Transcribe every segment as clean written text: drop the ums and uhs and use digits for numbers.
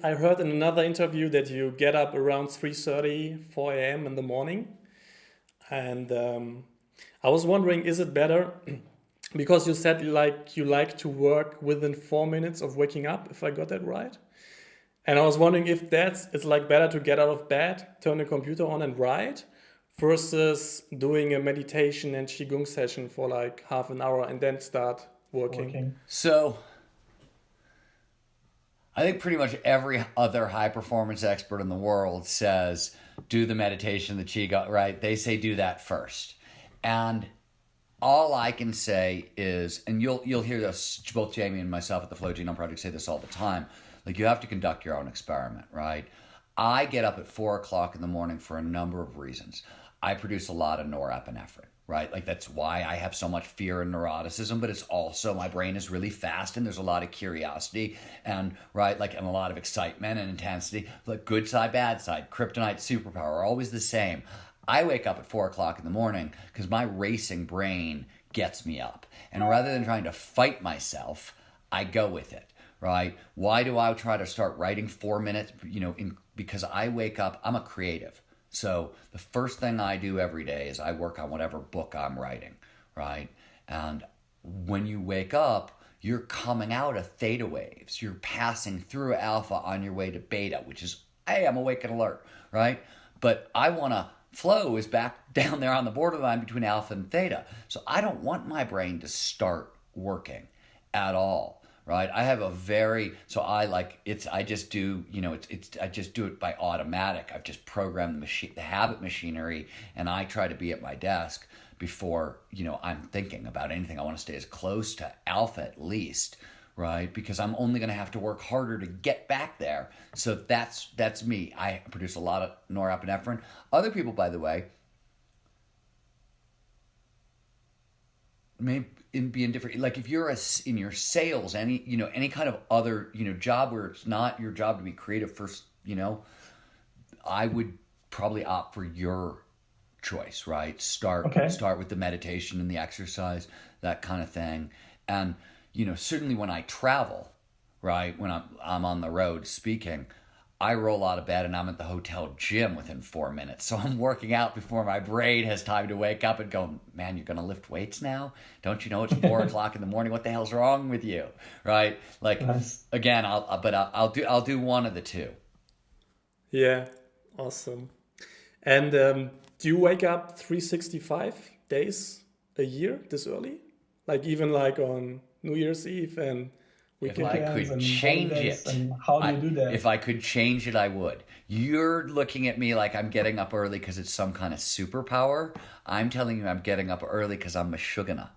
I heard in another interview that you get up around 3:30, 4 a.m. in the morning. And I was wondering, is it better? Because you said like you like to work within 4 minutes of waking up, if I got that right. And I was wondering if it's like better to get out of bed, turn the computer on and write, versus doing a meditation and qigong session for like half an hour and then start working. Working. So I think pretty much every other high performance expert in the world says do the meditation, the qigong, right? They say do that first. And all I can say is, and you'll hear this, both Jamie and myself at the Flow Genome Project say this all the time, like you have to conduct your own experiment, right? I get up at 4 o'clock in the morning for a number of reasons. I produce a lot of norepinephrine, right? Like that's why I have so much fear and neuroticism, but it's also my brain is really fast and there's a lot of curiosity and right, like and a lot of excitement and intensity. Like good side, bad side, kryptonite, superpower are always the same. I wake up at 4 o'clock in the morning because my racing brain gets me up. And rather than trying to fight myself, I go with it, right? Why do I try to start writing 4 minutes? Because I wake up, I'm a creative. So the first thing I do every day is I work on whatever book I'm writing, right? And when you wake up, you're coming out of theta waves. You're passing through alpha on your way to beta, which is, hey, I'm awake and alert, right? But I want to flow is back down there on the borderline between alpha and theta. So I don't want my brain to start working at all. Right. I have a very, so I like it's, I just do, I just do it by automatic. I've just programmed the habit machinery and I try to be at my desk before, I'm thinking about anything. I want to stay as close to alpha at least. Right. Because I'm only going to have to work harder to get back there. So that's me. I produce a lot of norepinephrine. Other people, by the way, may be in different, like if you're in your sales, any kind of other job where it's not your job to be creative first, I would probably opt for your choice, right? Okay. Start with the meditation and the exercise, that kind of thing. And certainly when I travel, right, when I'm on the road speaking, I roll out of bed and I'm at the hotel gym within 4 minutes. So I'm working out before my brain has time to wake up and go, man, you're going to lift weights now? Don't you know it's 4 o'clock in the morning? What the hell's wrong with you? Right? Like, Nice. again, I'll do one of the two. Yeah, awesome. And do you wake up 365 days a year this early? Like even like on New Year's Eve and If weekend? I Weekends could and change holidays, it, and how do you do that? if I could change it, I would. You're looking at me like I'm getting up early because it's some kind of superpower. I'm telling you I'm getting up early because I'm Meshuggah,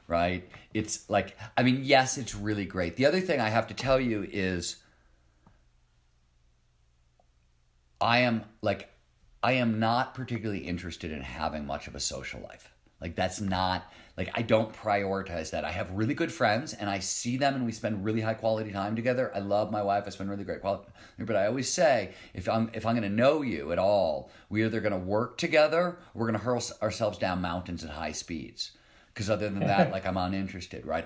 right? It's like, I mean, yes, it's really great. The other thing I have to tell you is I am like, I am not particularly interested in having much of a social life. Like that's not like I don't prioritize that. I have really good friends and I see them and we spend really high quality time together. I love my wife. I spend really great quality. But I always say if I'm going to know you at all, we're either going to work together or we're going to hurl ourselves down mountains at high speeds. Because other than that, like I'm uninterested, right?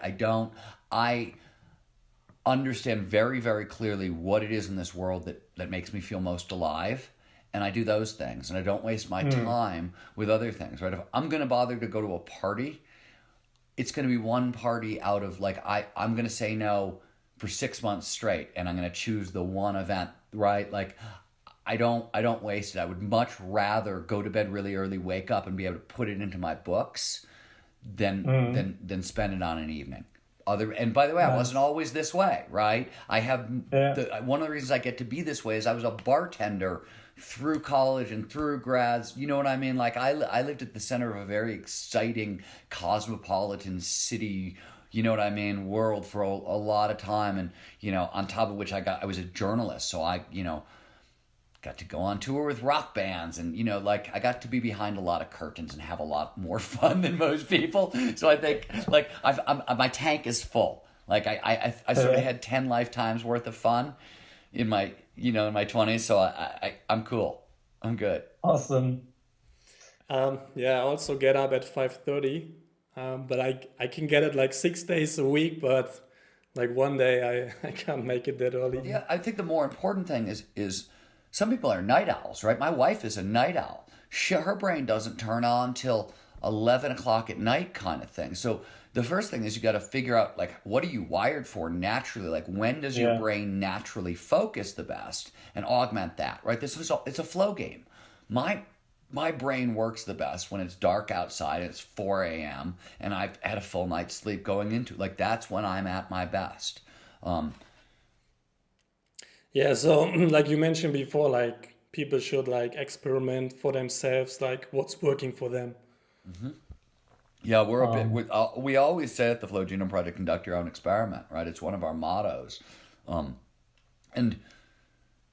I understand very, very clearly what it is in this world that makes me feel most alive. And I do those things. And I don't waste my time with other things, right? If I'm going to bother to go to a party, it's going to be one party out of like, I'm going to say no for 6 months straight. And I'm going to choose the one event, right? Like I don't waste it. I would much rather go to bed really early, wake up and be able to put it into my books than spend it on an evening. And by the way, I wasn't Nice. always this way, right? I have Yeah. one of the reasons I get to be this way is I was a bartender through college and through grads. You know what I mean? Like I lived at the center of a very exciting cosmopolitan city. You know what I mean? World for a lot of time, and on top of which I was a journalist, so I got to go on tour with rock bands and like I got to be behind a lot of curtains and have a lot more fun than most people. So I think like my tank is full. Like I sort of Uh, had 10 lifetimes worth of fun in my in my 20s. So I'm cool. I'm good. awesome. Yeah, I also get up at 5:30, but I can get it like 6 days a week, but Like one day I can't make it that early. Yeah, I think the more important thing is some people are night owls, right? My wife is a night owl. Her brain doesn't turn on till 11 o'clock at night, kind of thing. So the first thing is you got to figure out, like, what are you wired for naturally? Like, when does your Yeah. brain naturally focus the best, and augment that, right? It's a flow game. My my brain works the best when it's dark outside and it's 4 a.m. and I've had a full night's sleep going into, like, that's when I'm at my best. Um, Yeah, so like you mentioned before, like people should like experiment for themselves, like what's working for them. Yeah, we're a bit. Um, We always say at the Flow Genome Project, conduct your own experiment, right? It's one of our mottos, um, and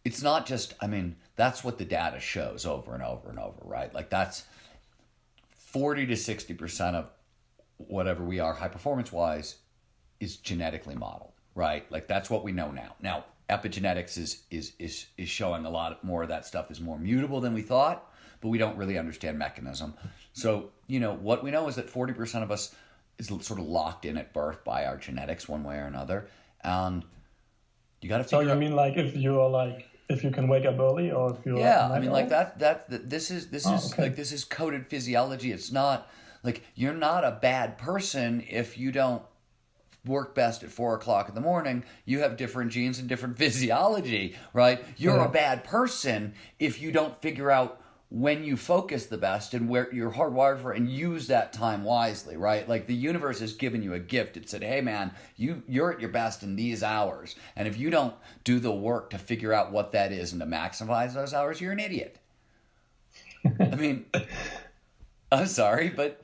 it's not just. I mean, that's what the data shows over and over and over, right? Like that's 40 to 60% of whatever we are, high performance wise, is genetically modeled, right? Like that's what we know now. Now, epigenetics is showing a lot more of that stuff is more mutable than we thought, but we don't really understand mechanism. So, what we know is that 40% of us is sort of locked in at birth by our genetics one way or another. And you got to so figure you out. mean like if you can wake up early or if you're a Yeah, I night mean, like owl? this is Oh, okay. like this is coded physiology. It's not like you're not a bad person if you don't work best at 4 o'clock in the morning. You have different genes and different physiology, right? You're a Yeah. bad person if you don't figure out when you focus the best and where you're hardwired for, and use that time wisely, right? Like the universe has given you a gift. It said, hey man, you're at your best in these hours. And if you don't do the work to figure out what that is and to maximize those hours, you're an idiot. I mean, I'm sorry, but